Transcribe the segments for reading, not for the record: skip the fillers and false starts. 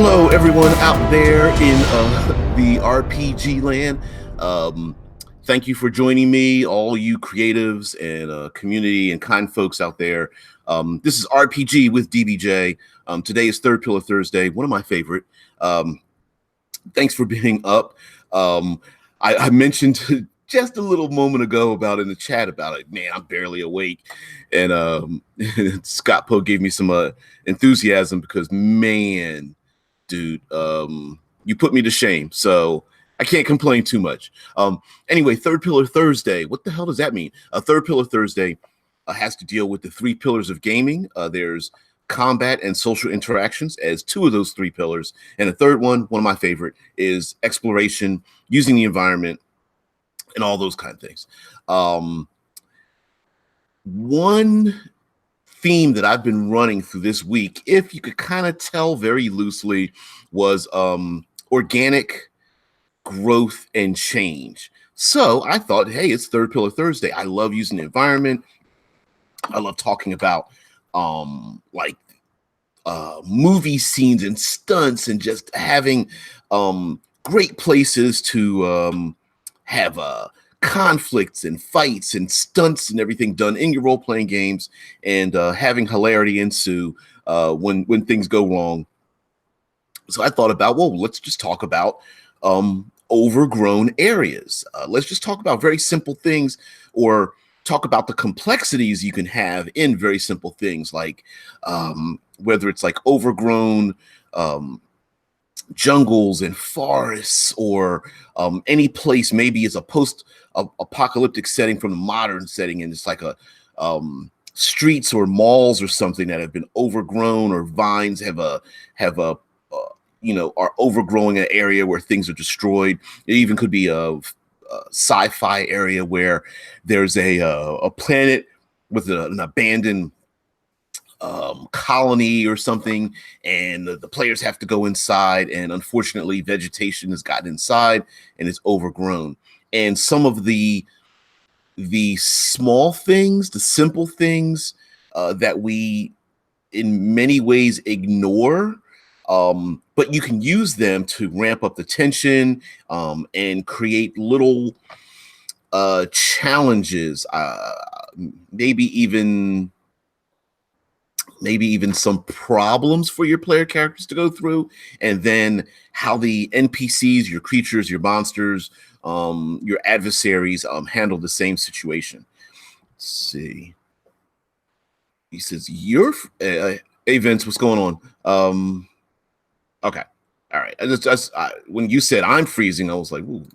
Hello, everyone out there in the RPG land. Thank you for joining me, all you creatives and community and kind folks out there. This is RPG with DBJ. Today is Third Pillar Thursday, one of my favorite. Thanks for being up. I mentioned just a little moment ago about in the chat about it. Man, I'm barely awake. And Scott Poe gave me some enthusiasm because, man, dude, you put me to shame, so I can't complain too much. Anyway, Third Pillar Thursday, what the hell does that mean? Third Pillar Thursday has to deal with the three pillars of gaming. There's combat and social interactions as two of those three pillars, and the third one of my favorite, is exploration, using the environment, and all those kind of things. One theme that I've been running through this week, if you could kind of tell very loosely, was organic growth and change. So I thought, hey, it's Third Pillar Thursday. I love using the environment. I love talking about movie scenes and stunts and just having great places to have conflicts and fights and stunts and everything done in your role-playing games, and having hilarity ensue when things go wrong. So I thought about, well, let's just talk about overgrown areas. Let's just talk about very simple things, or talk about the complexities you can have in very simple things, like whether it's like overgrown jungles and forests, or any place maybe it's a post-apocalyptic setting from the modern setting, and it's like a streets or malls or something that have been overgrown, or vines have a are overgrowing an area where things are destroyed. It even could be a sci-fi area where there's a planet with an abandoned colony or something, and the players have to go inside, and unfortunately vegetation has gotten inside and it's overgrown. And some of the small things, the simple things that we in many ways ignore, but you can use them to ramp up the tension and create little challenges, maybe even some problems for your player characters to go through, and then how the NPCs, your creatures, your monsters, your adversaries handle the same situation. Let's see. He says, hey Vince, what's going on? Okay. All right. When you said I'm freezing, I was like, ooh,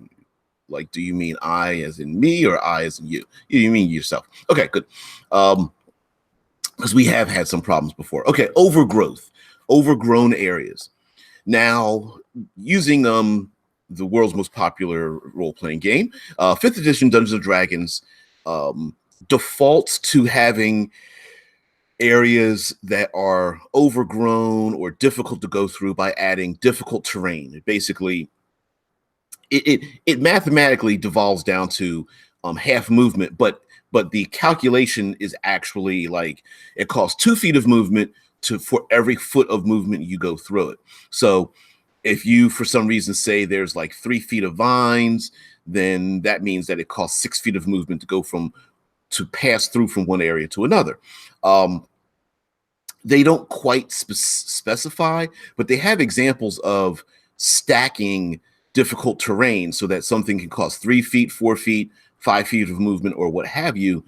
like, do you mean I as in me, or I as in you? You mean yourself. Okay, good. Because we have had some problems before. Okay, overgrown areas. Now, using the world's most popular role-playing game, 5th edition Dungeons & Dragons defaults to having areas that are overgrown or difficult to go through by adding difficult terrain. Basically, it mathematically devolves down to half movement, but the calculation is actually like it costs 2 feet of movement for every foot of movement you go through it. So if you, for some reason, say there's like 3 feet of vines, then that means that it costs 6 feet of movement to pass through from one area to another. They don't quite specify, but they have examples of stacking difficult terrain so that something can cost 3 feet, 4 feet, 5 feet of movement, or what have you,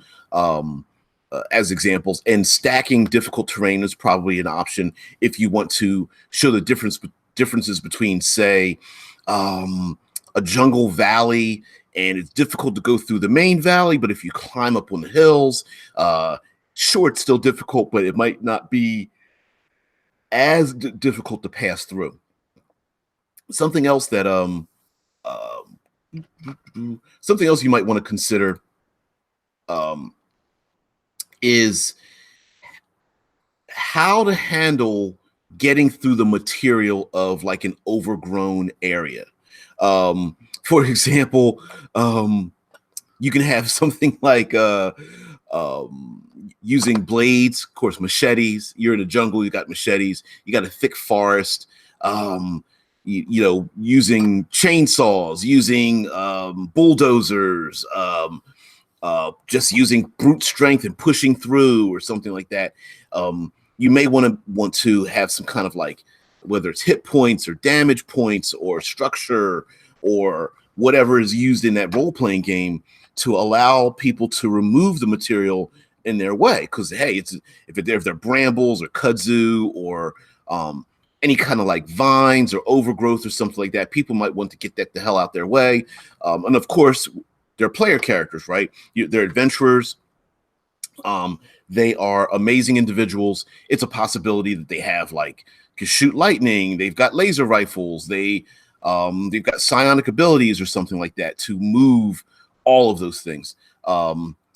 as examples. And stacking difficult terrain is probably an option if you want to show the differences between, say, a jungle valley, and it's difficult to go through the main valley, but if you climb up on the hills, sure, it's still difficult, but it might not be as difficult to pass through. Something else that something else you might want to consider is how to handle getting through the material of like an overgrown area. For example, you can have something like using blades, of course, machetes. You're in the jungle, you got machetes, you got a thick forest. using chainsaws, using bulldozers, just using brute strength and pushing through or something like that. You may want to have some kind of like, whether it's hit points or damage points or structure or whatever is used in that role-playing game to allow people to remove the material in their way. Because hey, if they're brambles or kudzu or any kind of like vines or overgrowth or something like that, people might want to get that the hell out their way. And of course, they're player characters, right? They're adventurers. They are amazing individuals. It's a possibility that they have like can shoot lightning. They've got laser rifles. They've got psionic abilities or something like that to move all of those things.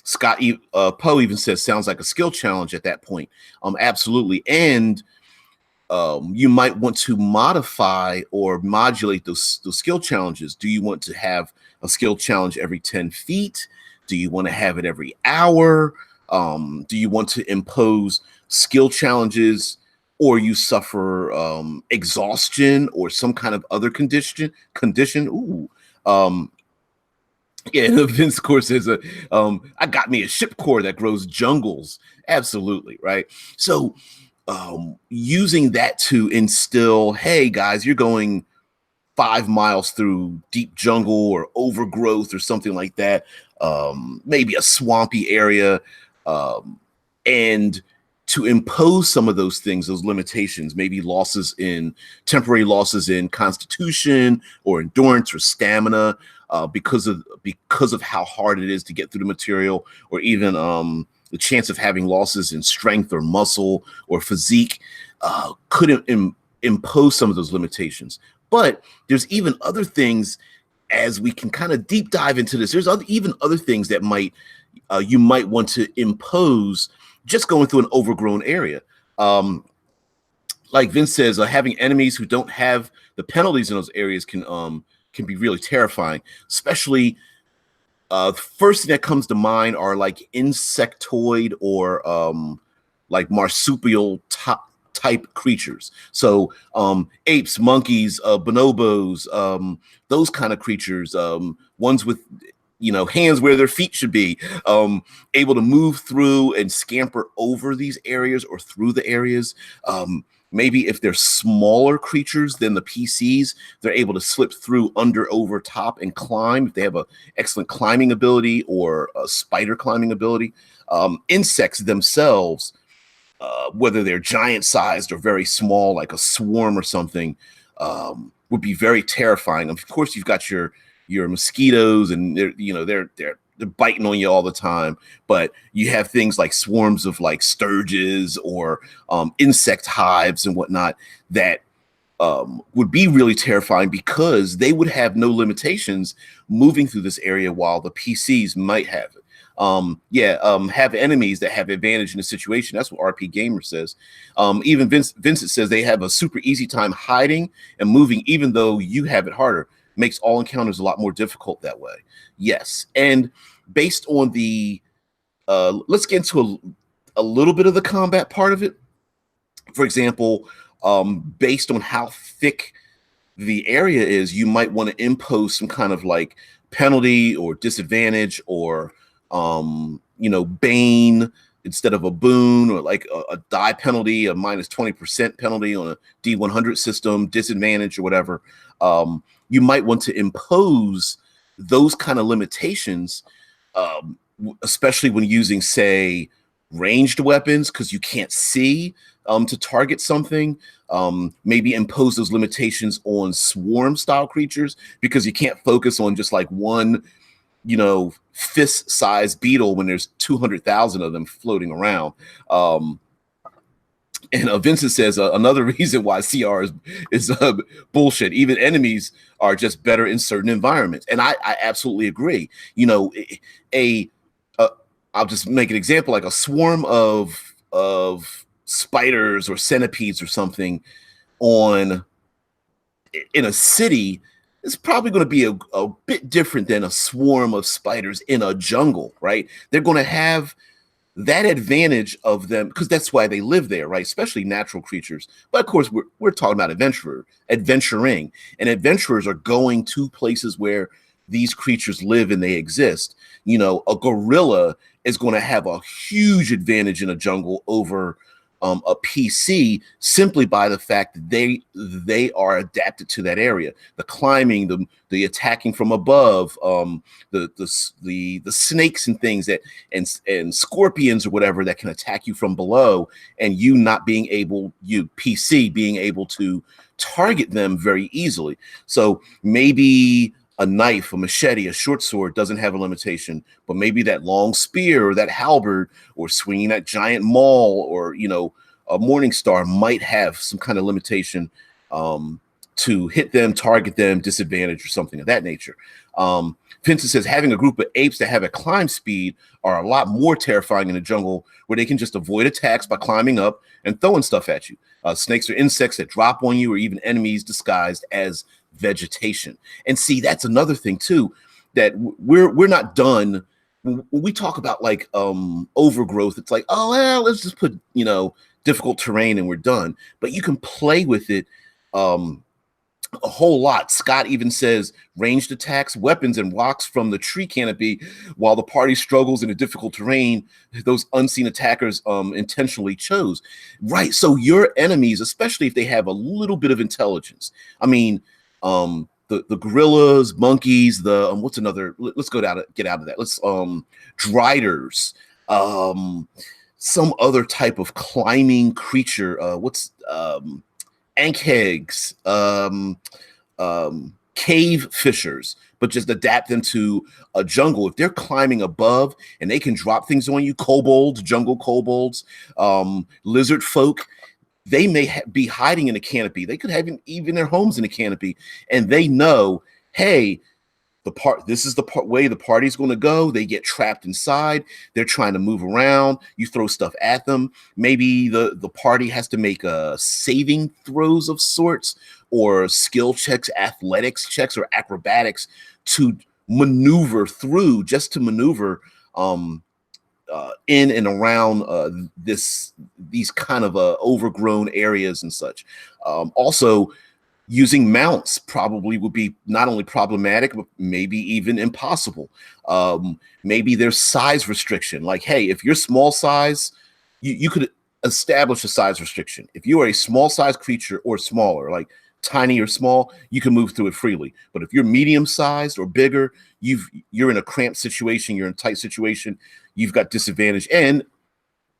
Scott Poe even says sounds like a skill challenge at that point. Absolutely. And you might want to modify or modulate those skill challenges. Do you want to have a skill challenge every 10 feet? Do you want to have it every hour? Do you want to impose skill challenges or you suffer exhaustion or some kind of other condition? Ooh. Yeah, Vince, of course, says, I got me a ship core that grows jungles. Absolutely, right? So using that to instill, hey, guys, you're going 5 miles through deep jungle or overgrowth or something like that, maybe a swampy area, and to impose some of those things, those limitations, maybe temporary losses in constitution or endurance or stamina, because of how hard it is to get through the material, or even the chance of having losses in strength or muscle or physique, could impose some of those limitations. But there's even other things, as we can kind of deep dive into this, there's even other things that you might want to impose just going through an overgrown area. Like Vince says, having enemies who don't have the penalties in those areas can be really terrifying. Especially, the first thing that comes to mind are like insectoid or like marsupial type creatures. So apes, monkeys, bonobos, those kind of creatures, ones with hands where their feet should be, able to move through and scamper over these areas or through the areas. Maybe if they're smaller creatures than the PCs, they're able to slip through, under, over, top, and climb if they have an excellent climbing ability or a spider climbing ability. Insects themselves, whether they're giant-sized or very small, like a swarm or something, would be very terrifying. Of course, you've got your mosquitoes, and they're biting on you all the time. But you have things like swarms of like sturges or insect hives and whatnot that would be really terrifying, because they would have no limitations moving through this area, while the PCs might have it. Have enemies that have advantage in the situation. That's what RP Gamer says. Even Vincent says they have a super easy time hiding and moving, even though you have it harder. Makes all encounters a lot more difficult that way. Yes. And based on the, let's get into a little bit of the combat part of it. For example, based on how thick the area is, you might want to impose some kind of like penalty or disadvantage, or bane instead of a boon, or like a die penalty, a minus 20% penalty on a D100 system, disadvantage or whatever. You might want to impose those kind of limitations, especially when using, say, ranged weapons, because you can't see to target something. Maybe impose those limitations on swarm style creatures, because you can't focus on just like one fist-sized beetle when there's 200,000 of them floating around. And Vincent says another reason why CR is bullshit. Even enemies are just better in certain environments, and I absolutely agree. I'll just make an example, like a swarm of spiders or centipedes or something in a city. It's probably going to be a bit different than a swarm of spiders in a jungle, right? They're going to have that advantage of them, because that's why they live there, right? Especially natural creatures. But of course, we're talking about adventuring, and adventurers are going to places where these creatures live and they exist. A gorilla is going to have a huge advantage in a jungle over a PC, simply by the fact that they are adapted to that area. The climbing, the attacking from above, the snakes and things that and scorpions or whatever that can attack you from below, and you PC being able to target them very easily. So maybe a knife, a machete, a short sword doesn't have a limitation, but maybe that long spear or that halberd or swinging that giant maul or, a morning star might have some kind of limitation to hit them, target them, disadvantage or something of that nature. Vincent says having a group of apes that have a climb speed are a lot more terrifying in the jungle, where they can just avoid attacks by climbing up and throwing stuff at you. Snakes are insects that drop on you, or even enemies disguised as vegetation. And see, that's another thing too, that we're not done. When we talk about like overgrowth, it's like, oh well, let's just put difficult terrain and we're done. But you can play with it a whole lot. Scott even says ranged attacks, weapons, and rocks from the tree canopy while the party struggles in a difficult terrain those unseen attackers intentionally chose. Right. So your enemies, especially if they have a little bit of intelligence, I mean, the gorillas, monkeys, the what's another? Let's get out of that. Let's driders, some other type of climbing creature. Ankhegs, cave fishers, but just adapt them to a jungle. If they're climbing above and they can drop things on you, kobolds, jungle kobolds, lizard folk, they may be hiding in a canopy. They could have even their homes in a canopy, and they know, hey, this is the way the party's going to go. They get trapped inside. They're trying to move around. You throw stuff at them. Maybe the party has to make saving throws of sorts, or skill checks, athletics checks, or acrobatics to maneuver through, just to maneuver in and around these kind of overgrown areas and such. Also, using mounts probably would be not only problematic, but maybe even impossible. Maybe there's size restriction. Like, hey, if you're small size, you could establish a size restriction. If you are a small size creature or smaller, like tiny or small, you can move through it freely. But if you're medium sized or bigger, you're in a cramped situation, you're in a tight situation, you've got disadvantage. And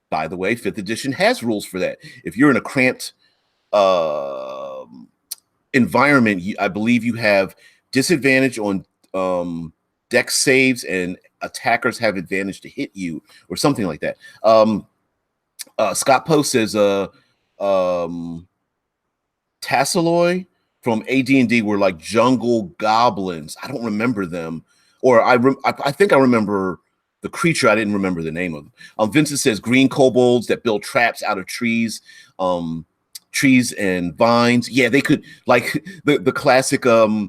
by the way, 5th edition has rules for that. If you're in a cramped environment, I believe you have disadvantage on dex saves, and attackers have advantage to hit you, or something like that. Scott Post says Tassiloi from AD&D were like jungle goblins. I don't remember them, or I think I remember the creature. I didn't remember the name of them. Vincent says green kobolds that build traps out of trees. Trees and vines. Yeah, they could, like the classic Arnold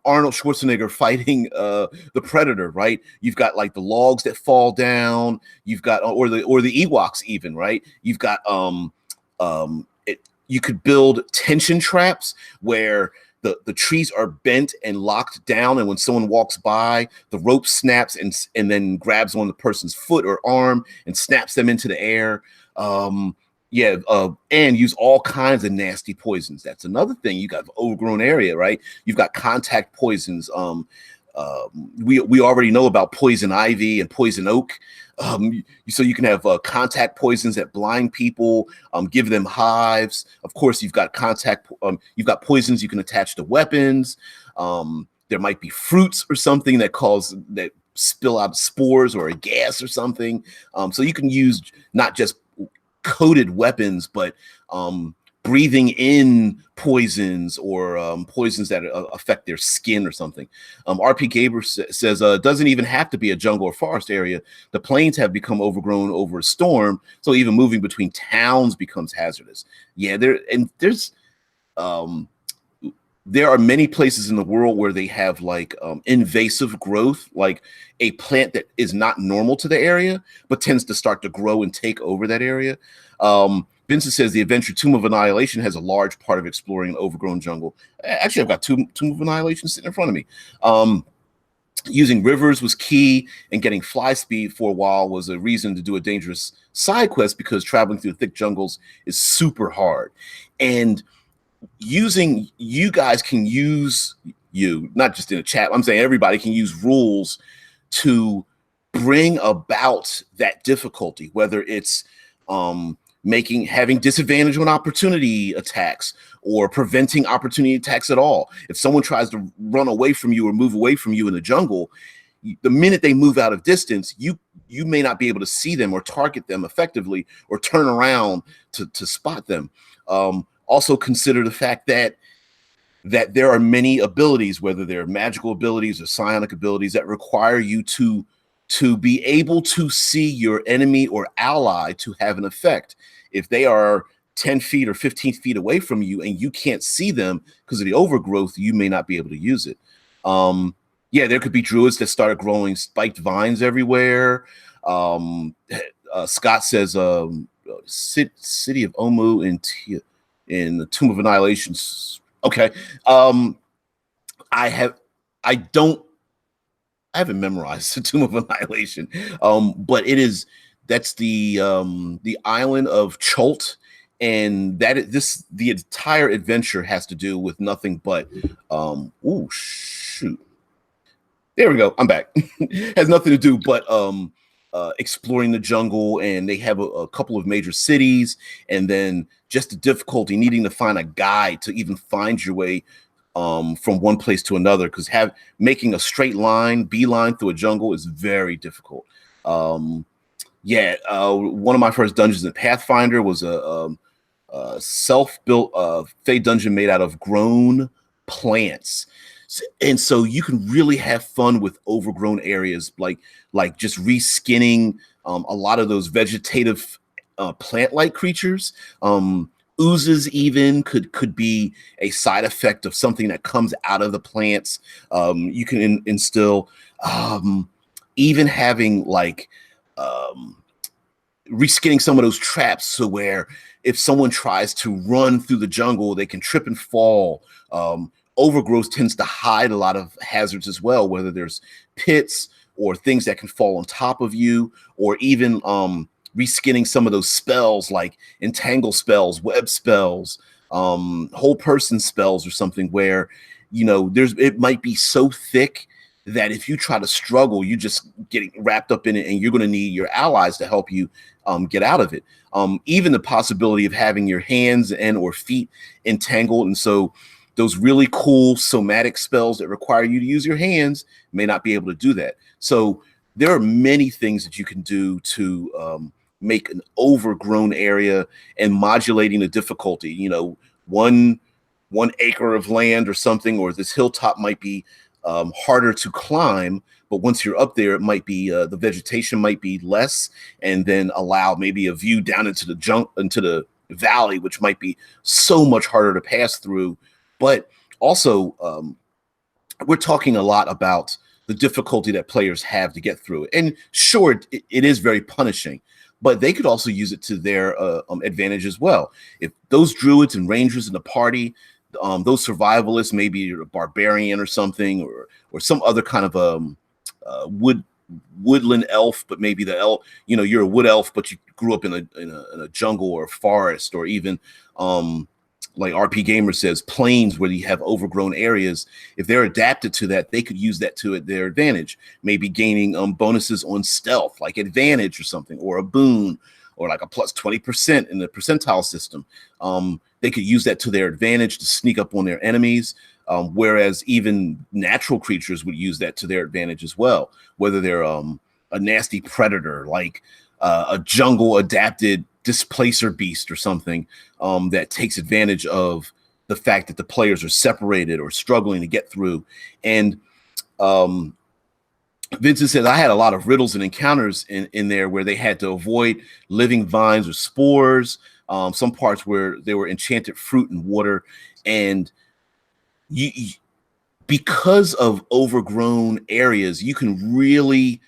Schwarzenegger fighting the Predator, right? You've got like the logs that fall down. You've got or the Ewoks even, right? You've got you could build tension traps where the trees are bent and locked down, and when someone walks by, the rope snaps and then grabs on the person's foot or arm and snaps them into the air. And use all kinds of nasty poisons. That's another thing. You got overgrown area, right? You've got contact poisons. We already know about poison ivy and poison oak. So you can have contact poisons that blind people, give them hives. Of course, you've got you've got poisons you can attach to weapons. There might be fruits or something that spill out spores or a gas or something. So you can use not just coated weapons, but breathing in poisons, or poisons that affect their skin or something. RP Gaber says doesn't even have to be a jungle or forest area. The plains have become overgrown over a storm, so even moving between towns becomes hazardous. Yeah, there's there are many places in the world where they have like invasive growth, like a plant that is not normal to the area, but tends to start to grow and take over that area. Vincent says the adventure Tomb of Annihilation has a large part of exploring an overgrown jungle. Actually, I've got Tomb of Annihilation sitting in front of me. Using rivers was key, and getting fly speed for a while was a reason to do a dangerous side quest, because traveling through thick jungles is super hard. And you guys can use, not just in a chat, I'm saying everybody can use rules to bring about that difficulty, whether it's having disadvantage on opportunity attacks, or preventing opportunity attacks at all. If someone tries to run away from you or move away from you in the jungle, the minute they move out of distance, you may not be able to see them or target them effectively, or turn around to spot them. Also consider the fact that there are many abilities, whether they're magical abilities or psionic abilities, that require you to be able to see your enemy or ally to have an effect. If they are 10 feet or 15 feet away from you and you can't see them because of the overgrowth, you may not be able to use it. Yeah, there could be druids that started growing spiked vines everywhere. Scott says City of Omu in the Tomb of Annihilation. Okay. I haven't memorized the Tomb of Annihilation. But that's the island of Cholt, and the entire adventure has to do with nothing but oh shoot. There we go. I'm back. Has nothing to do but exploring the jungle, and they have a couple of major cities, and then just the difficulty needing to find a guide to even find your way from one place to another, because making a straight beeline through a jungle is very difficult. One of my first dungeons in Pathfinder was a self-built Fey dungeon made out of grown plants. And so you can really have fun with overgrown areas, like just reskinning a lot of those vegetative plant-like creatures. Oozes even could be a side effect of something that comes out of the plants. You can instill even having like reskinning some of those traps, so where if someone tries to run through the jungle, they can trip and fall. Overgrowth tends to hide a lot of hazards as well, whether there's pits or things that can fall on top of you, or even reskinning some of those spells like entangle spells, web spells, whole person spells, or something where, it might be so thick that if you try to struggle, you just getting wrapped up in it, and you're going to need your allies to help you get out of it. Even the possibility of having your hands and or feet entangled, and so those really cool somatic spells that require you to use your hands may not be able to do that. So there are many things that you can do to make an overgrown area, and modulating the difficulty. 1 acre of land or something, or this hilltop might be harder to climb, but once you're up there, it might be the vegetation might be less, and then allow maybe a view down into the valley, which might be so much harder to pass through. But also, we're talking a lot about the difficulty that players have to get through it. And sure, it is very punishing, but they could also use it to their advantage as well. If those druids and rangers in the party, those survivalists, maybe you're a barbarian or something, or some other kind of woodland elf, but maybe the elf, you're a wood elf, but you grew up in a jungle or a forest, or even like RP Gamer says, plains where you have overgrown areas. If they're adapted to that, they could use that to their advantage, maybe gaining bonuses on stealth, like advantage or something, or a boon, or like a plus 20% in the percentile system. They could use that to their advantage to sneak up on their enemies, whereas even natural creatures would use that to their advantage as well, whether they're a nasty predator, like a jungle adapted displacer beast or something that takes advantage of the fact that the players are separated or struggling to get through. And Vincent says, I had a lot of riddles and encounters in there where they had to avoid living vines or spores, some parts where there were enchanted fruit and water. And because of overgrown areas, you can really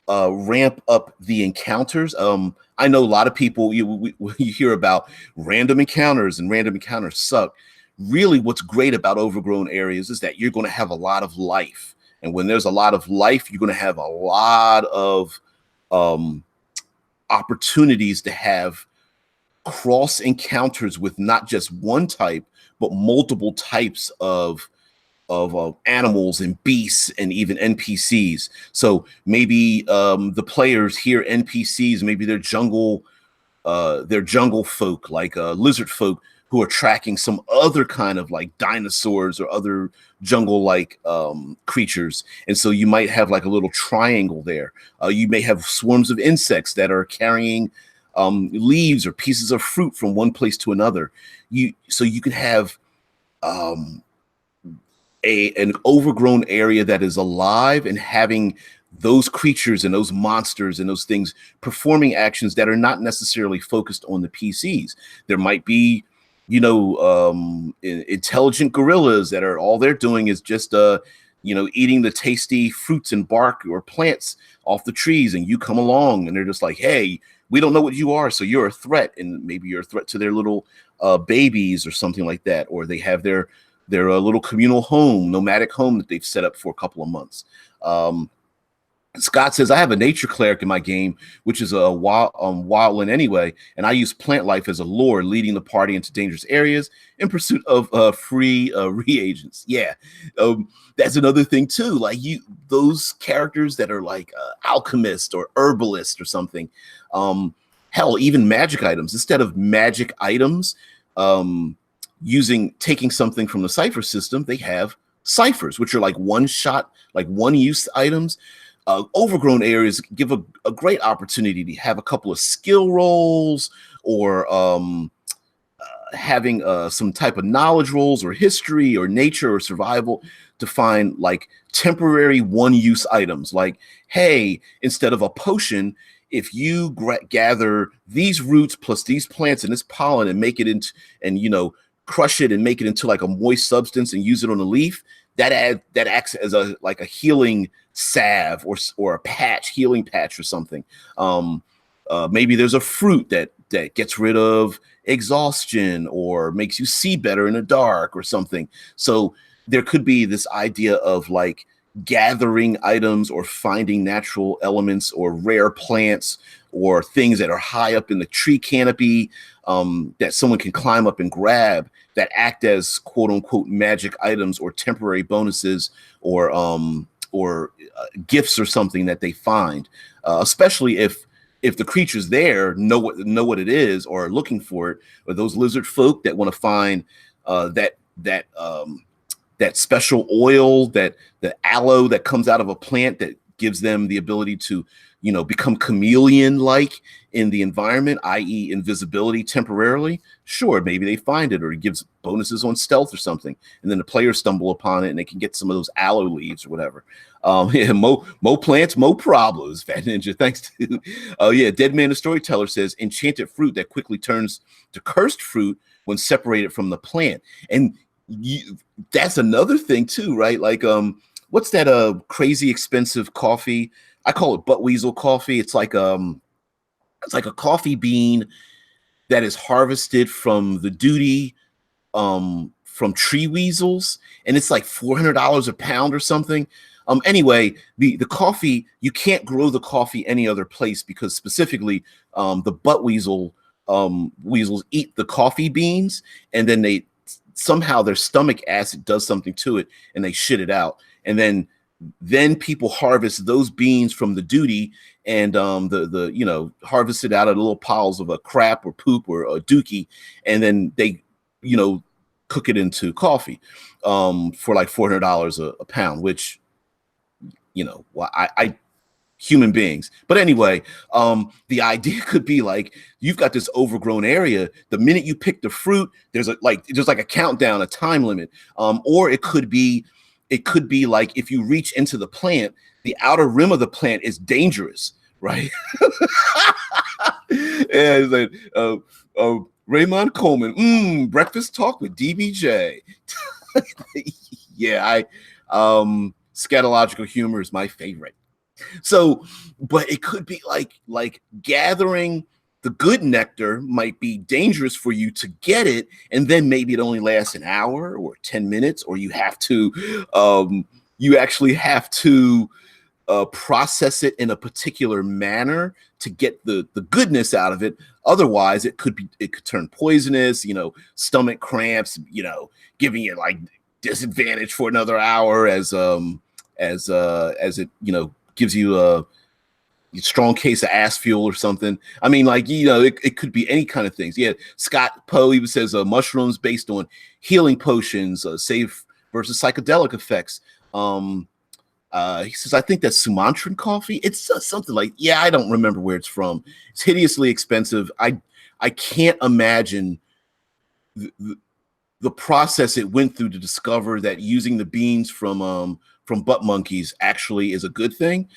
ramp up the encounters. I know a lot of people, you hear about random encounters, and random encounters suck. Really, what's great about overgrown areas is that you're going to have a lot of life. And when there's a lot of life, you're going to have a lot of opportunities to have cross encounters with not just one type, but multiple types of animals and beasts and even NPCs. So maybe the players hear NPCs, maybe they're jungle folk, like lizard folk, who are tracking some other kind of like dinosaurs or other jungle like creatures. And so you might have like a little triangle there. You may have swarms of insects that are carrying leaves or pieces of fruit from one place to another. So you can have an overgrown area that is alive and having those creatures and those monsters and those things performing actions that are not necessarily focused on the PCs. There might be, intelligent gorillas that are all they're doing is just, eating the tasty fruits and bark or plants off the trees. And you come along and they're just like, hey, we don't know what you are, so you're a threat. And maybe you're a threat to their little babies or something like that. Or they have their little communal home, nomadic home that they've set up for a couple of months. Scott says, I have a nature cleric in my game, which is a wildland anyway, and I use plant life as a lure, leading the party into dangerous areas in pursuit of free reagents. Yeah, that's another thing too. Like those characters that are like alchemist or herbalist or something. Hell, even magic items. Instead of magic items, taking something from the cipher system, they have ciphers, which are like one shot, like one use items. Overgrown areas give a great opportunity to have a couple of skill rolls or having some type of knowledge rolls or history or nature or survival to find like temporary one-use items. Like, hey, instead of a potion, if you gather these roots plus these plants and this pollen and make it into, and crush it and make it into like a moist substance and use it on a leaf, that acts as a healing salve or a healing patch or something. Maybe there's a fruit that gets rid of exhaustion or makes you see better in the dark or something. So there could be this idea of like gathering items or finding natural elements or rare plants or things that are high up in the tree canopy that someone can climb up and grab that act as quote unquote magic items or temporary bonuses or gifts or something that they find, especially if the creatures there know what it is or are looking for it, or those lizard folk that want to find that special oil, that the aloe that comes out of a plant that gives them the ability to become chameleon-like in the environment, i.e. invisibility temporarily. Sure, maybe they find it or it gives bonuses on stealth or something. And then the players stumble upon it and they can get some of those aloe leaves or whatever. Yeah, mo plants, mo problems, Fat Ninja. Thanks to, Dead Man the Storyteller says, enchanted fruit that quickly turns to cursed fruit when separated from the plant. And that's another thing too, right? Like, what's that crazy expensive coffee? I call it butt weasel coffee. It's like a coffee bean that is harvested from the duty from tree weasels, and it's like $400 a pound or something. Anyway, the coffee, you can't grow the coffee any other place because specifically the butt weasels eat the coffee beans, and then somehow their stomach acid does something to it and they shit it out. And then people harvest those beans from the duty and harvest it out of little piles of a crap or poop or a dookie, and then they cook it into coffee for like $400 a pound, which I human beings. But anyway, the idea could be like, you've got this overgrown area. The minute you pick the fruit, there's like a countdown, a time limit. Or it could be like, if you reach into the plant, the outer rim of the plant is dangerous, right? And like, Raymond Coleman, breakfast talk with DBJ. Yeah, scatological humor is my favorite. So, but it could be like gathering the good nectar might be dangerous for you to get it, and then maybe it only lasts an hour or 10 minutes, or you actually have to process it in a particular manner to get the goodness out of it. Otherwise, it could turn poisonous. Stomach cramps. Giving you like disadvantage for another hour as it gives you a strong case of ass fuel or something. I mean, it could be any kind of things. Yeah, Scott Poe even says mushrooms based on healing potions, safe versus psychedelic effects. He says, I think that's Sumatran coffee. It's something like, yeah, I don't remember where it's from. It's hideously expensive. I can't imagine the process it went through to discover that using the beans from butt monkeys actually is a good thing.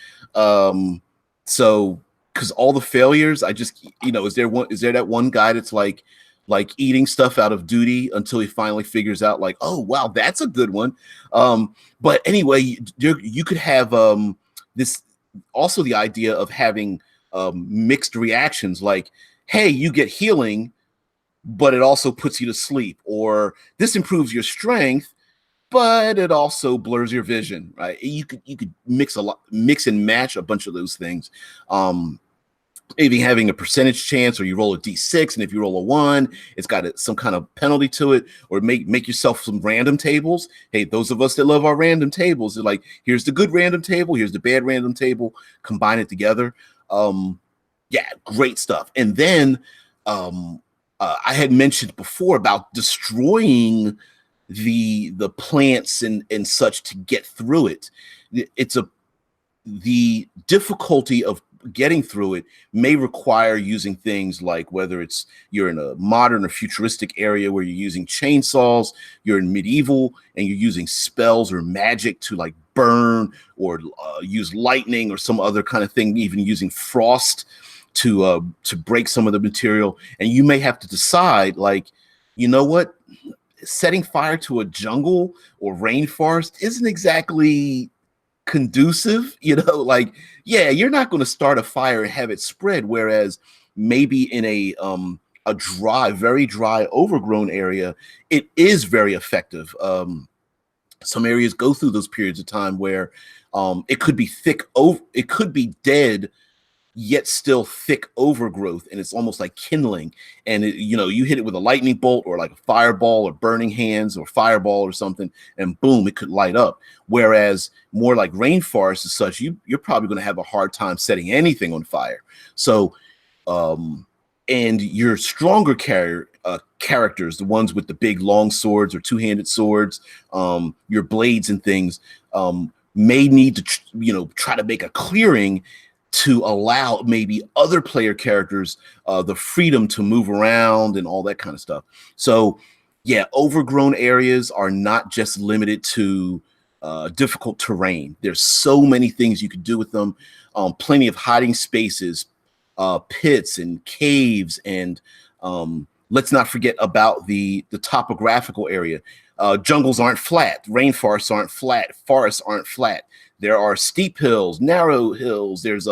So because all the failures, I just, is there that one guy that's like eating stuff out of duty until he finally figures out like, oh wow, that's a good one. But anyway, you could have this also the idea of having mixed reactions, like, hey, you get healing, but it also puts you to sleep, or this improves your strength, but it also blurs your vision, right? You could mix and match a bunch of those things. Maybe having a percentage chance, or you roll a d6, and if you roll a 1, it's got some kind of penalty to it, or make yourself some random tables. Hey, those of us that love our random tables, they're like, here's the good random table, here's the bad random table, combine it together. Yeah, great stuff. And then I had mentioned before about destroying the plants and such to get through it. The difficulty of getting through it may require using things like, whether it's you're in a modern or futuristic area where you're using chainsaws, you're in medieval and you're using spells or magic to like burn or use lightning or some other kind of thing, even using frost to break some of the material. And you may have to decide, like, you know what, setting fire to a jungle or rainforest isn't exactly conducive, like, yeah, you're not going to start a fire and have it spread, whereas maybe in a very dry overgrown area, it is very effective. Some areas go through those periods of time where it could be it could be dead yet still thick overgrowth, and it's almost like kindling. And you hit it with a lightning bolt or like a fireball or burning hands or fireball or something, and boom, it could light up. Whereas more like rainforests and such, you're probably going to have a hard time setting anything on fire. So and your stronger characters, the ones with the big long swords or two-handed swords, your blades and things, may need to try to make a clearing to allow maybe other player characters the freedom to move around and all that kind of stuff. So yeah, overgrown areas are not just limited to difficult terrain. There's so many things you could do with them. Plenty of hiding spaces, pits and caves, and let's not forget about the topographical area. Jungles aren't flat, rainforests aren't flat, forests aren't flat. There are steep hills, narrow hills, there's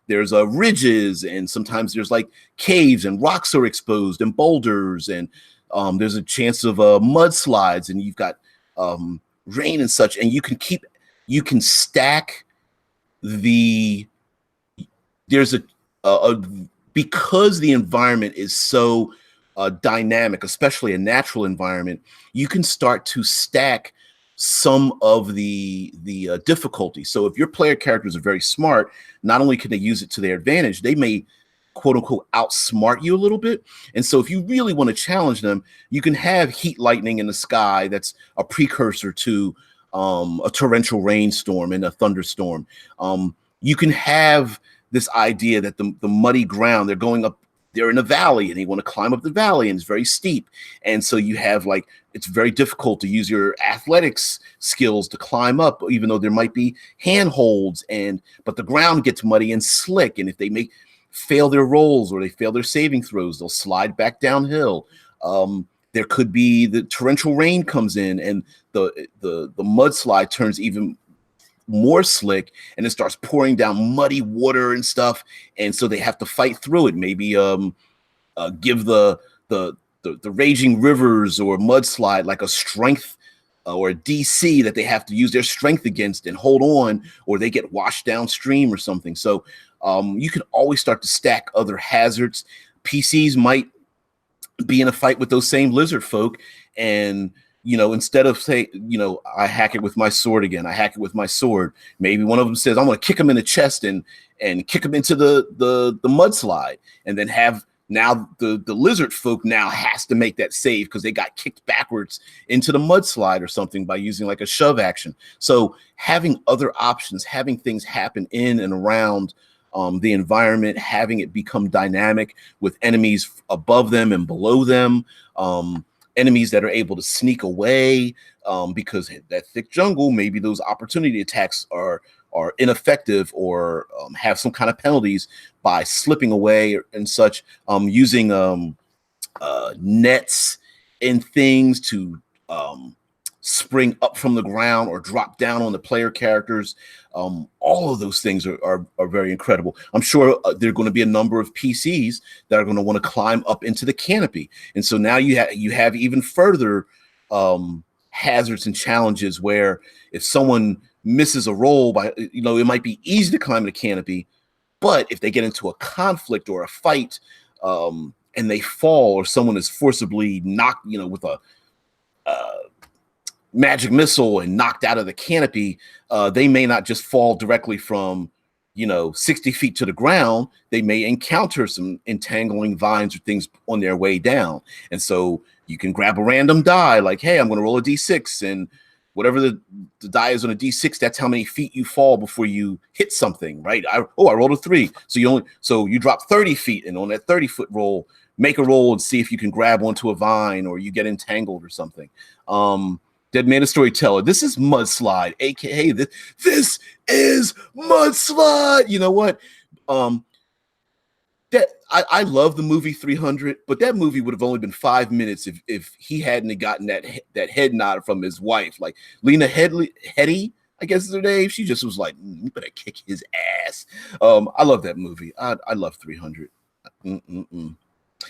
ridges, and sometimes there's like caves, and rocks are exposed, and boulders, and there's a chance of mudslides, and you've got rain and such, and you can stack there's because the environment is so dynamic, especially a natural environment, you can start to stack some of the difficulty. So if your player characters are very smart, not only can they use it to their advantage, they may quote unquote outsmart you a little bit. And so if you really want to challenge them, you can have heat lightning in the sky that's a precursor to a torrential rainstorm and a thunderstorm. You can have this idea that the muddy ground, they're in a valley and they want to climb up the valley, and it's very steep. And so you have it's very difficult to use your athletics skills to climb up, even though there might be handholds, but the ground gets muddy and slick. And if they fail their rolls or they fail their saving throws, they'll slide back downhill. There could be the torrential rain comes in, and the mudslide turns even more slick, and it starts pouring down muddy water and stuff, and so they have to fight through it. Maybe give the raging rivers or mudslide like a strength or a DC that they have to use their strength against and hold on, or they get washed downstream or something. So you can always start to stack other hazards. PCs might be in a fight with those same lizard folk, and instead of say, I hack it with my sword again, I hack it with my sword. Maybe one of them says, I'm going to kick him in the chest and kick him into the mudslide, and then have now the lizard folk now has to make that save because they got kicked backwards into the mudslide or something by using like a shove action. So having other options, having things happen in and around the environment, having it become dynamic with enemies above them and below them, enemies that are able to sneak away because that thick jungle, maybe those opportunity attacks are ineffective or have some kind of penalties by slipping away and such, using nets and things to spring up from the ground or drop down on the player characters. All of those things are very incredible. I'm sure there are going to be a number of PCs that are going to want to climb up into the canopy. And so now you have even further hazards and challenges where if someone misses a roll by, it might be easy to climb the canopy, but if they get into a conflict or a fight and they fall, or someone is forcibly knocked, with a magic missile and knocked out of the canopy, they may not just fall directly from 60 feet to the ground. They may encounter some entangling vines or things on their way down. And so you can grab a random die, like, hey, I'm going to roll a d6, and whatever the die is on a d6, that's how many feet you fall before you hit something, right? I rolled a 3, so you drop 30 feet, and on that 30-foot roll, make a roll and see if you can grab onto a vine or you get entangled or something. Dead Man a Storyteller. This is Mudslide, aka this is Mudslide. You know what? That I love the movie 300, but that movie would have only been 5 minutes if he hadn't gotten that head nod from his wife, like Lena Headey, I guess is her name. She just was like, you better kick his ass. I love that movie. I love 300.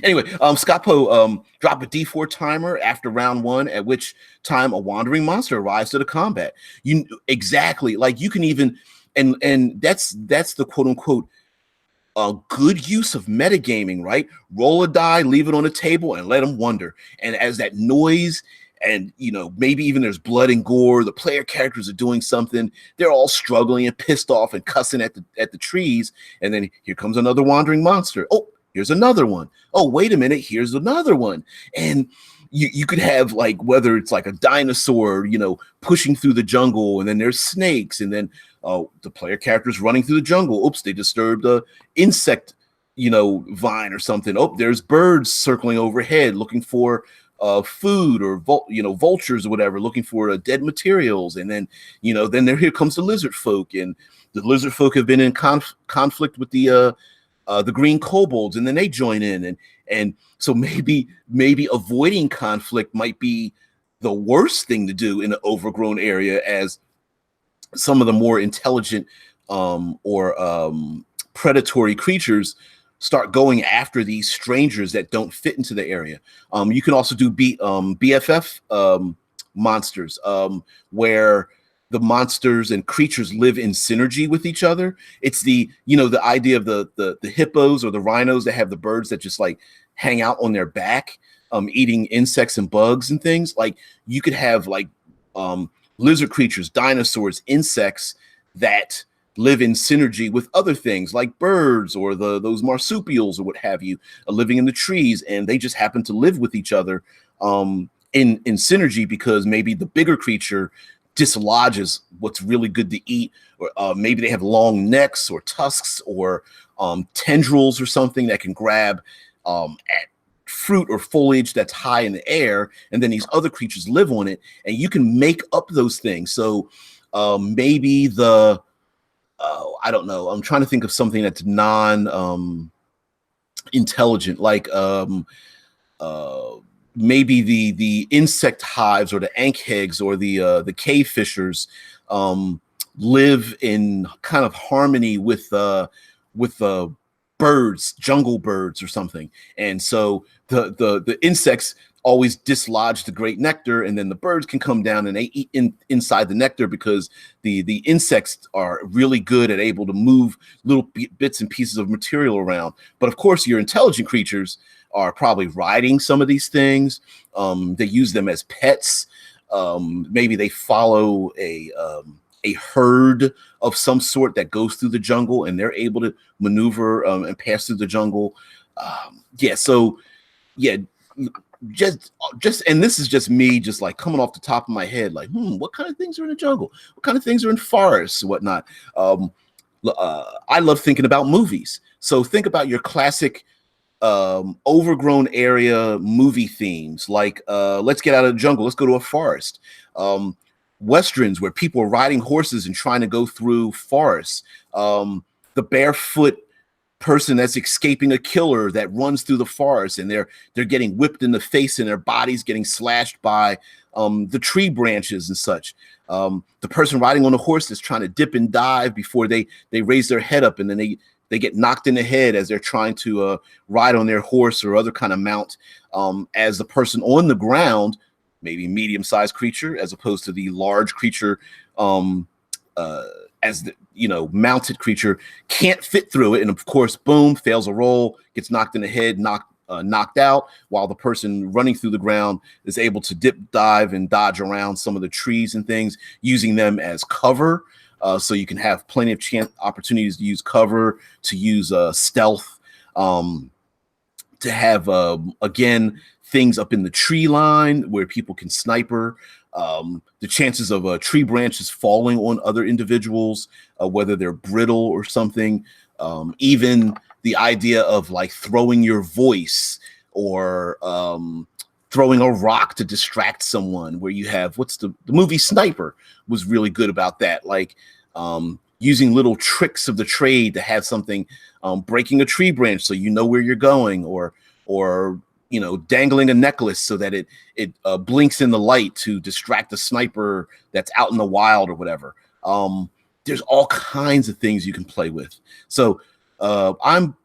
Anyway, Scott Poe, drop a D4 timer after round 1, at which time a wandering monster arrives to the combat. Exactly, like you can even, and that's the quote unquote good use of metagaming, right? Roll a die, leave it on the table, and let them wonder. And as that noise, and maybe even there's blood and gore, the player characters are doing something, they're all struggling and pissed off and cussing at the trees, and then here comes another wandering monster. Oh, here's another one. Oh, wait a minute, here's another one. And you could have, like, whether it's like a dinosaur, pushing through the jungle, and then there's snakes, and then the player characters running through the jungle. Oops, they disturbed a insect, vine or something. Oh, there's birds circling overhead looking for food, or vultures or whatever, looking for dead materials. And then here comes the lizard folk, and the lizard folk have been in conflict with the green kobolds, and then they join in, and so maybe avoiding conflict might be the worst thing to do in an overgrown area, as some of the more intelligent or predatory creatures start going after these strangers that don't fit into the area. You can also do BFF monsters, where the monsters and creatures live in synergy with each other. It's the idea of the hippos or the rhinos that have the birds that just like hang out on their back, eating insects and bugs and things. Like you could have like lizard creatures, dinosaurs, insects that live in synergy with other things like birds or those marsupials or what have you, living in the trees, and they just happen to live with each other in synergy because maybe the bigger creature dislodges what's really good to eat, or maybe they have long necks or tusks or tendrils or something that can grab at fruit or foliage that's high in the air, and then these other creatures live on it, and you can make up those things. So maybe I don't know, I'm trying to think of something that's non intelligent, like maybe the insect hives or the ankhegs or the cave fishers live in kind of harmony with birds, jungle birds or something. And so the insects always dislodge the great nectar, and then the birds can come down and they eat inside the nectar, because the insects are really good at able to move little bits and pieces of material around. But of course, your intelligent creatures are probably riding some of these things. They use them as pets. Maybe they follow a herd of some sort that goes through the jungle, and they're able to maneuver and pass through the jungle. So just and this is just me, just like coming off the top of my head, like, what kind of things are in the jungle? What kind of things are in forests and whatnot? I love thinking about movies. So think about your classic overgrown area movie themes, like let's get out of the jungle, let's go to a forest. Westerns where people are riding horses and trying to go through forests. The barefoot person that's escaping a killer that runs through the forest, and they're getting whipped in the face and their bodies getting slashed by the tree branches and such. The person riding on a horse is trying to dip and dive before they raise their head up, and then they get knocked in the head as they're trying to ride on their horse or other kind of mount, as the person on the ground, maybe medium-sized creature as opposed to the large creature, as the mounted creature, can't fit through it, and of course, boom, fails a roll, gets knocked in the head, knocked out, while the person running through the ground is able to dip, dive, and dodge around some of the trees and things, using them as cover. So you can have plenty of opportunities to use cover, to use stealth, to have, again, things up in the tree line where people can sniper. The chances of tree branches falling on other individuals, whether they're brittle or something. Even the idea of like throwing your voice, or throwing a rock to distract someone, where you have, the movie Sniper was really good about that. Like using little tricks of the trade to have something, breaking a tree branch so you know where you're going, or dangling a necklace so that it blinks in the light to distract the sniper that's out in the wild or whatever. There's all kinds of things you can play with. So I'm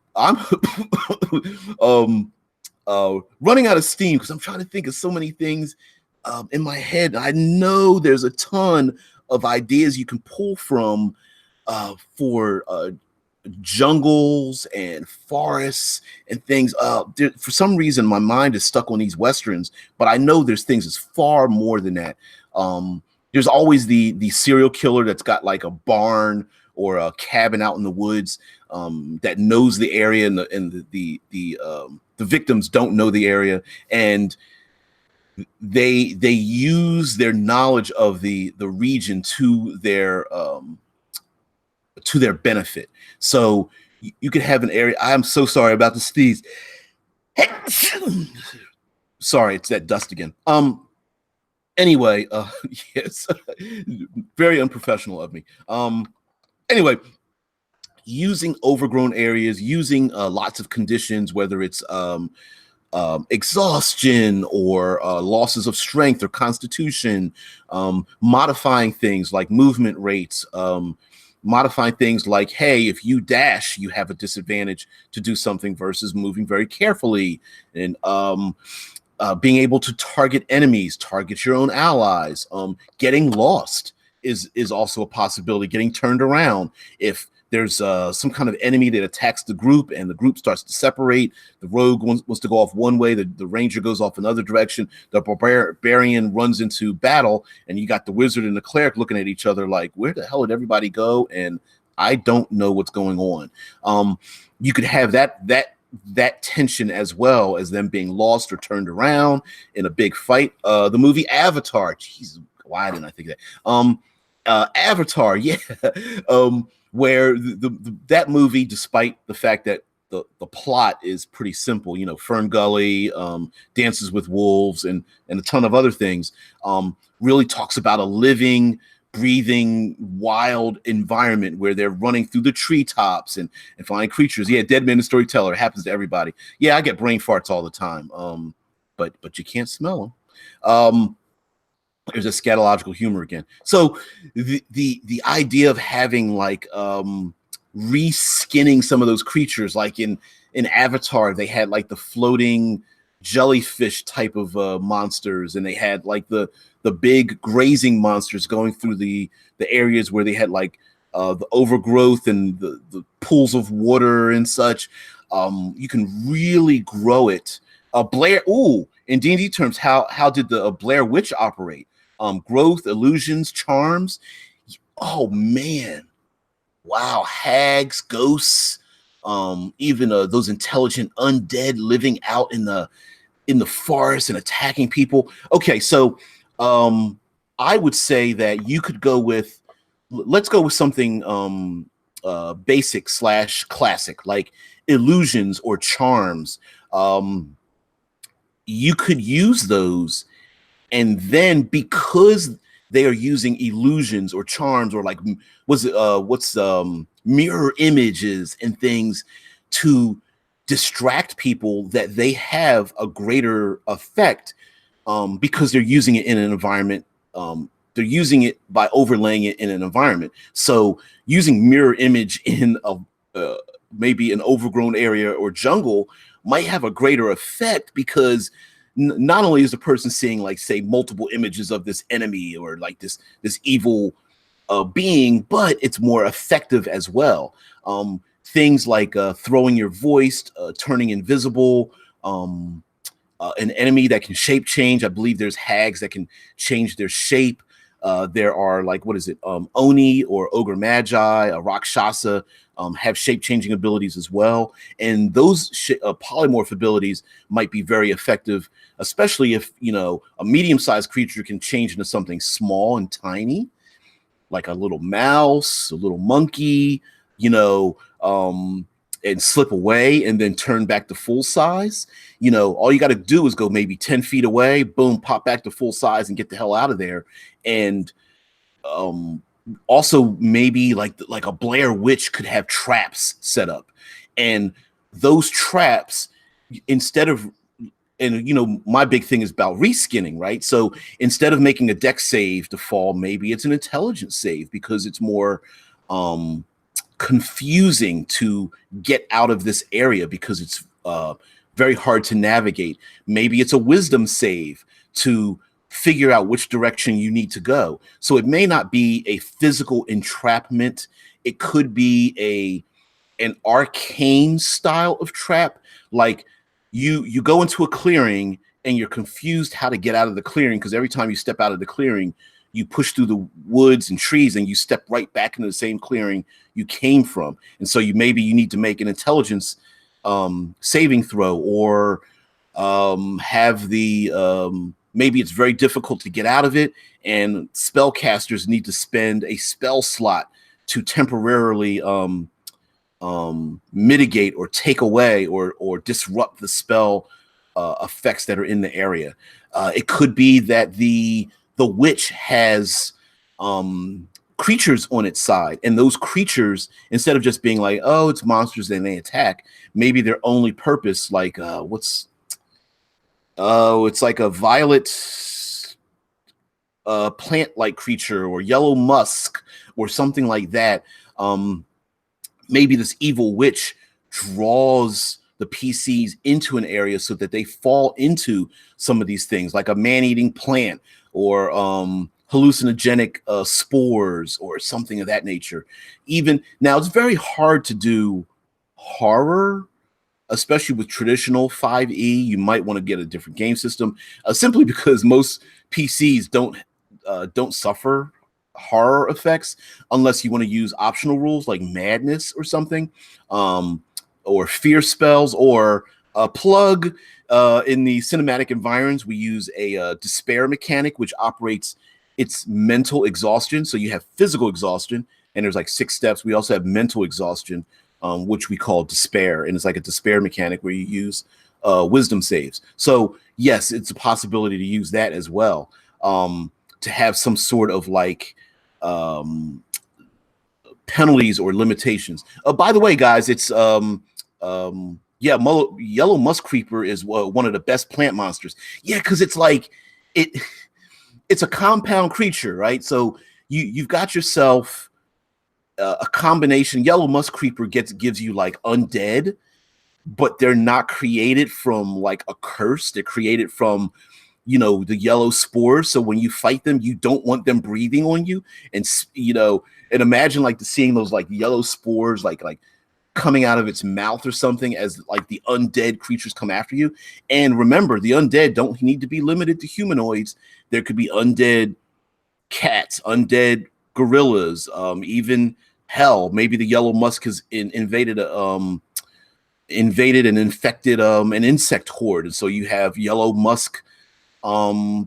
running out of steam because I'm trying to think of so many things in my head. I know there's a ton of ideas you can pull from for jungles and forests and things. For some reason, my mind is stuck on these westerns, but I know there's things that's far more than that. There's always the serial killer that's got like a barn or a cabin out in the woods, that knows the area, and the victims don't know the area, and they use their knowledge of the region to their benefit. So you could have an area. I'm so sorry about the sneeze. Sorry, it's that dust again. Anyway, yes, very unprofessional of me. Anyway, using overgrown areas, using lots of conditions, whether it's exhaustion or losses of strength or constitution, modifying things like movement rates, modifying things like, hey, if you dash, you have a disadvantage to do something versus moving very carefully, and being able to target enemies, target your own allies. Getting lost is also a possibility. Getting turned around if there's some kind of enemy that attacks the group and the group starts to separate. The rogue wants to go off one way, the ranger goes off another direction, the barbarian runs into battle, and you got the wizard and the cleric looking at each other like, where the hell did everybody go? And I don't know what's going on. You could have that tension as well as them being lost or turned around in a big fight. The movie Avatar, jeez, why didn't I think of that? Avatar, yeah. Where that movie, despite the fact that the plot is pretty simple, Fern Gully, Dances with Wolves, and a ton of other things, really talks about a living, breathing, wild environment where they're running through the treetops and finding creatures. Yeah, Dead Man the Storyteller, it happens to everybody. Yeah, I get brain farts all the time. but you can't smell them. There's a scatological humor again. So the idea of having like reskinning some of those creatures, like in Avatar, they had like the floating jellyfish type of monsters, and they had like the big grazing monsters going through the areas where they had like the overgrowth and the pools of water and such. You can really grow it. Blair, ooh, in D&D terms, how did the Blair Witch operate? Growth, illusions, charms. Oh man, wow, hags, ghosts, even those intelligent undead living out in the forest and attacking people. Okay, so I would say that you could go with, let's go with something basic / classic, like illusions or charms. You could use those, and then because they are using illusions or charms or like what's mirror images and things to distract people, that they have a greater effect because they're using it in an environment. They're using it by overlaying it in an environment. So using mirror image in a maybe an overgrown area or jungle might have a greater effect, because not only is the person seeing, like, say, multiple images of this enemy or like this evil being, but it's more effective as well. Things like throwing your voice, turning invisible, an enemy that can shape change. I believe there's hags that can change their shape. There are, like, what is it? Oni or Ogre Magi, Rakshasa have shape-changing abilities as well. And those polymorph abilities might be very effective, especially if, you know, a medium-sized creature can change into something small and tiny, like a little mouse, a little monkey, you know, and slip away and then turn back to full size. You know, all you got to do is go maybe 10 feet away, boom, pop back to full size and get the hell out of there. And also maybe like a Blair Witch could have traps set up, and those traps, instead of, and you know, my big thing is about reskinning, right? So instead of making a dex save to fall, maybe it's an intelligence save, because it's more confusing to get out of this area because it's very hard to navigate. Maybe it's a wisdom save to figure out which direction you need to go. So it may not be a physical entrapment. It could be an arcane style of trap. Like you go into a clearing and you're confused how to get out of the clearing, because every time you step out of the clearing, you push through the woods and trees and you step right back into the same clearing you came from. And so you need to make an intelligence saving throw, or have the maybe it's very difficult to get out of it, and spellcasters need to spend a spell slot to temporarily mitigate or take away or disrupt the spell effects that are in the area. It could be that the witch has creatures on its side, and those creatures, instead of just being like, oh, it's monsters and they attack, maybe their only purpose, like it's like a violet plant-like creature, or yellow musk, or something like that. Maybe this evil witch draws the PCs into an area so that they fall into some of these things, like a man-eating plant, or hallucinogenic spores, or something of that nature. Even now, it's very hard to do horror, especially with traditional 5e. You might want to get a different game system, simply because most PCs don't suffer horror effects unless you want to use optional rules like madness or something, or fear spells, or a plug. In the cinematic environs, we use a despair mechanic, which operates its mental exhaustion. So you have physical exhaustion, and there's like 6 steps. We also have mental exhaustion, which we call despair, and it's like a despair mechanic where you use wisdom saves. So yes, it's a possibility to use that as well, to have some sort of like penalties or limitations. By the way, guys, it's Yeah, yellow musk creeper is one of the best plant monsters. Yeah, because it's like it it's a compound creature, right? So you've got yourself a combination. Yellow musk creeper gives you like undead, but they're not created from like a curse. They're created from, you know, the yellow spores. So when you fight them, you don't want them breathing on you. And you know, and imagine like seeing those like yellow spores like coming out of its mouth or something as like the undead creatures come after you. And remember, the undead don't need to be limited to humanoids. There could be undead cats, undead gorillas, even hell, maybe the yellow musk has invaded and infected an insect horde. And so you have yellow musk uh,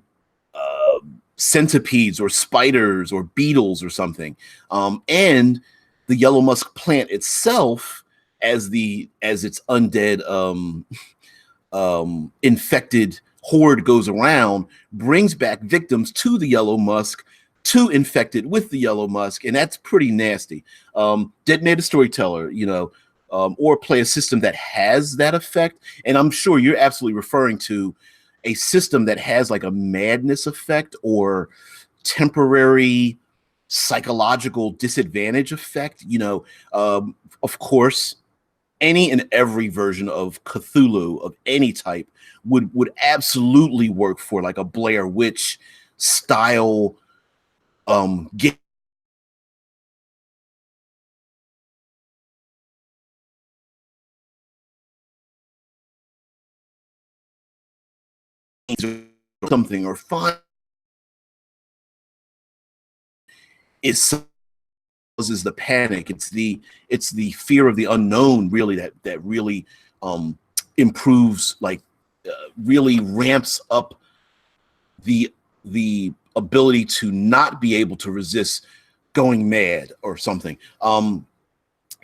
centipedes or spiders or beetles or something. And the yellow musk plant itself, as its undead infected horde goes around, brings back victims to the yellow musk to infect it with the yellow musk, and that's pretty nasty. Detonate a storyteller, you know, or play a system that has that effect. And I'm sure you're absolutely referring to a system that has like a madness effect or temporary psychological disadvantage effect. You know, of course, any and every version of Cthulhu of any type would absolutely work for like a Blair Witch style game or something, or fun is causes the panic. It's the fear of the unknown, really, that really improves, like really ramps up the ability to not be able to resist going mad or something.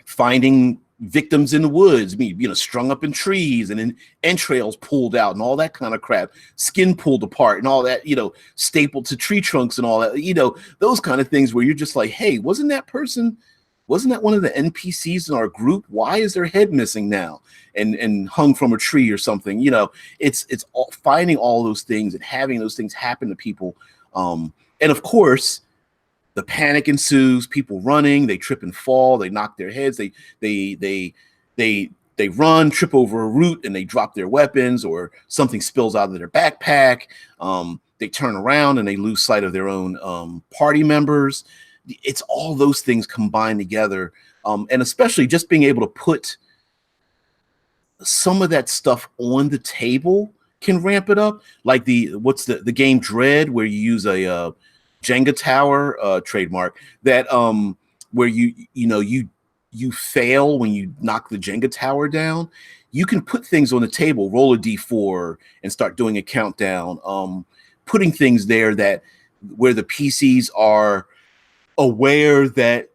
Finding victims in the woods, you know, strung up in trees and in entrails pulled out and all that kind of crap, skin pulled apart and all that, you know, stapled to tree trunks and all that, you know, those kind of things where you're just like, hey, wasn't that one of the NPCs in our group? Why is their head missing now and hung from a tree or something? You know, it's finding all those things and having those things happen to people. And of course, the panic ensues, people running, they trip and fall, they knock their heads, they run, trip over a root, and they drop their weapons, or something spills out of their backpack. They turn around and they lose sight of their own party members. It's all those things combined together. And especially just being able to put some of that stuff on the table can ramp it up. Like the game Dread, where you use a Jenga tower, trademark, that where you fail when you knock the Jenga tower down. You can put things on the table, roll a d4 and start doing a countdown, putting things there that where the PCs are aware that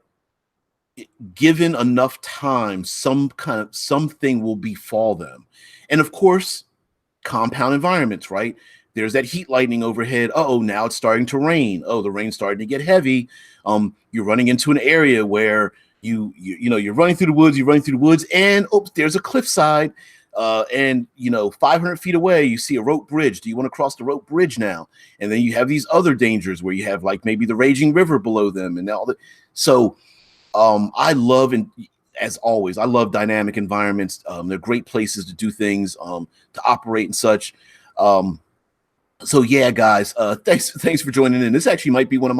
given enough time, something will befall them. And of course, compound environments, right? There's that heat lightning overhead. Oh, now it's starting to rain. Oh, the rain's starting to get heavy. You're running into an area where you're running through the woods, and oops, there's a cliffside. And 500 feet away, you see a rope bridge. Do you want to cross the rope bridge now? And then you have these other dangers where you have like maybe the raging river below them and all that. So I love, and as always, I love dynamic environments. They're great places to do things, to operate and such. So yeah, guys, thanks for joining in. This actually might be one of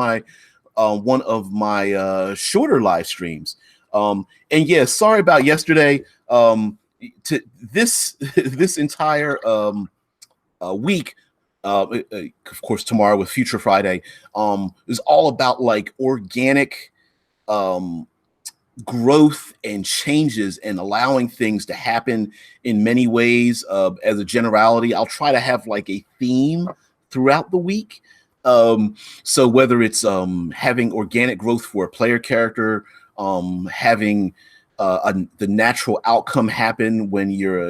my shorter live streams. And yeah, sorry about yesterday. To this entire week, of course, tomorrow with Future Friday, is all about like organic growth and changes and allowing things to happen in many ways. As a generality, I'll try to have like a theme throughout the week. So whether it's having organic growth for a player character, having the natural outcome happen when you're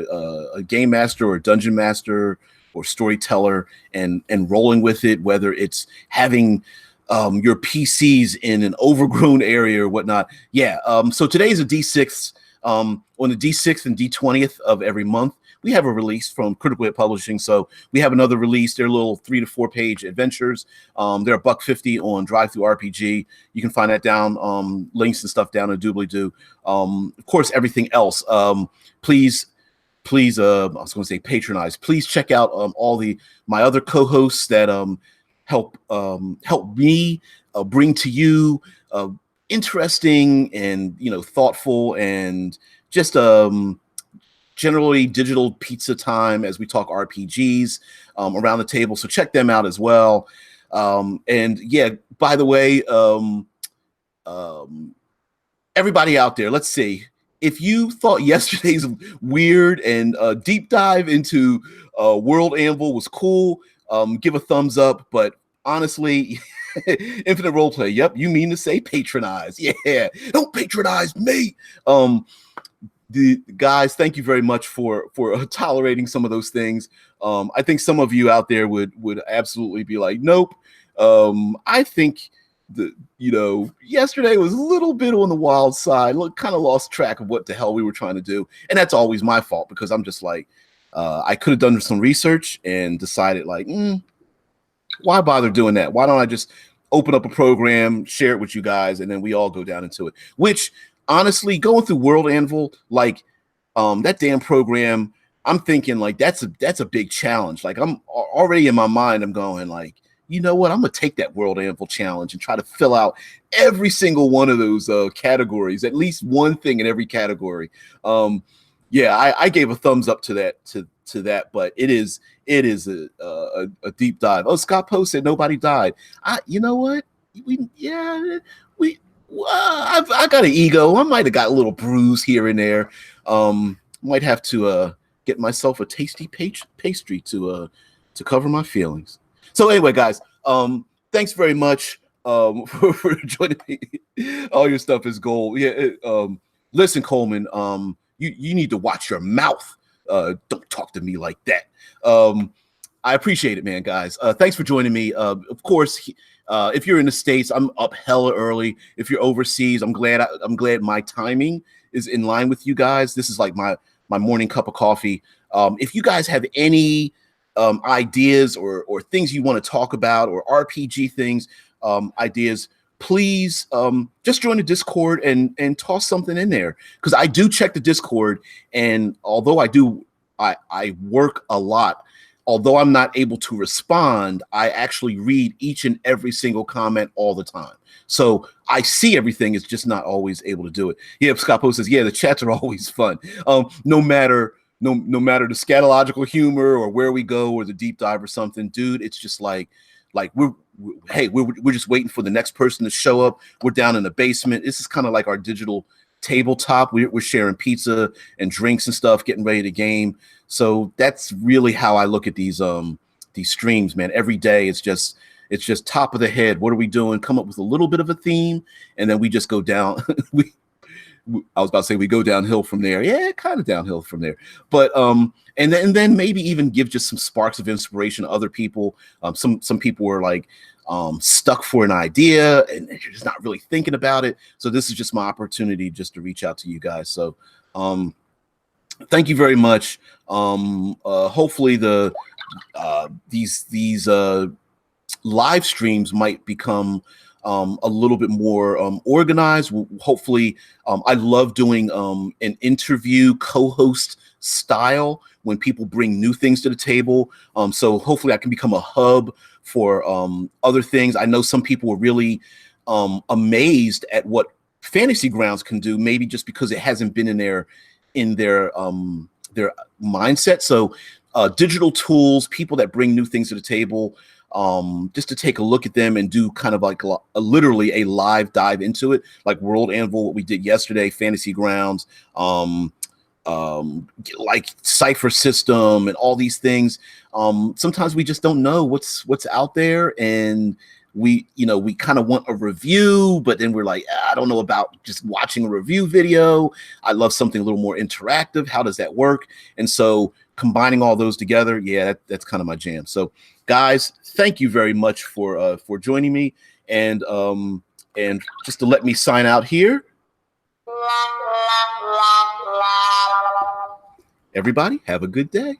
a game master or a dungeon master or storyteller, and rolling with it, whether it's having your PCs in an overgrown area or whatnot. Yeah. So today's a D6 On the D6th and D20th of every month, we have a release from Critical Hit Publishing. So we have another release. They're little 3 to 4 page adventures. They're $1.50 on Drive-Thru RPG. You can find that down, links and stuff down in doobly-doo. Of course, everything else. Please, I was going to say patronize. Please check out all my other co-hosts that help me bring to you interesting and thoughtful and just generally digital pizza time as we talk RPGs around the table. So check them out as well. And yeah, by the way, everybody out there, let's see. If you thought yesterday's weird and deep dive into World Anvil was cool, give a thumbs up. But honestly, Infinite Roleplay, yep, you mean to say patronize. Yeah, don't patronize me. The guys, thank you very much for tolerating some of those things. I think some of you out there would absolutely be like, nope. I think yesterday was a little bit on the wild side. Kind of lost track of what the hell we were trying to do, and that's always my fault because I'm just like, I could have done some research and decided like, why bother doing that? Why don't I just open up a program, share it with you guys, and then we all go down into it? Which honestly, going through World Anvil, like that damn program, I'm thinking like that's a big challenge. Like I'm already in my mind, I'm going like, you know what? I'm gonna take that World Anvil challenge and try to fill out every single one of those categories, at least one thing in every category. Yeah, I gave a thumbs up to that to that, but it is a deep dive. Oh, Scott Poe said nobody died. You know what? I got an ego. I might have got a little bruise here and there. Might have to get myself a tasty pastry to cover my feelings. So anyway, guys, thanks very much for joining me. All your stuff is gold. Yeah. Listen, Coleman, you need to watch your mouth. Don't talk to me like that. I appreciate it, man, guys. Thanks for joining me. Of course, if you're in the States, I'm up hella early. If you're overseas, I'm glad my timing is in line with you guys. This is like my morning cup of coffee. If you guys have any ideas or things you want to talk about or RPG things, ideas, please just join the Discord and toss something in there, because I do check the Discord, and although I work a lot, although I'm not able to respond, I actually read each and every single comment all the time. So I see everything, it's just not always able to do it. Yeah, Scott Poe says, yeah, the chats are always fun. No matter the scatological humor or where we go or the deep dive or something, dude, it's just like we're just waiting for the next person to show up. We're down in the basement. This is kind of like our digital tabletop. We're sharing pizza and drinks and stuff, getting ready to game. So that's really how I look at these streams, man. Every day it's just top of the head. What are we doing? Come up with a little bit of a theme, and then we just go down. I was about to say we go downhill from there. Yeah, kind of downhill from there. But and then maybe even give just some sparks of inspiration to other people. Some people were like stuck for an idea and you're just not really thinking about it. So this is just my opportunity just to reach out to you guys. So thank you very much. Hopefully these live streams might become a little bit more organized. Hopefully, I love doing an interview co-host style when people bring new things to the table. So hopefully I can become a hub for other things. I know some people were really amazed at what Fantasy Grounds can do, maybe just because it hasn't been in their mindset. So digital tools, people that bring new things to the table, just to take a look at them and do kind of like literally a live dive into it, like World Anvil, what we did yesterday, Fantasy Grounds, like Cipher System and all these things. Sometimes we just don't know what's out there, and we kind of want a review, but then we're like, I don't know about just watching a review video. I love something a little more interactive. How does that work? And so combining all those together, yeah, that's kind of my jam. So guys, thank you very much for joining me, and just to let me sign out here. Everybody, have a good day.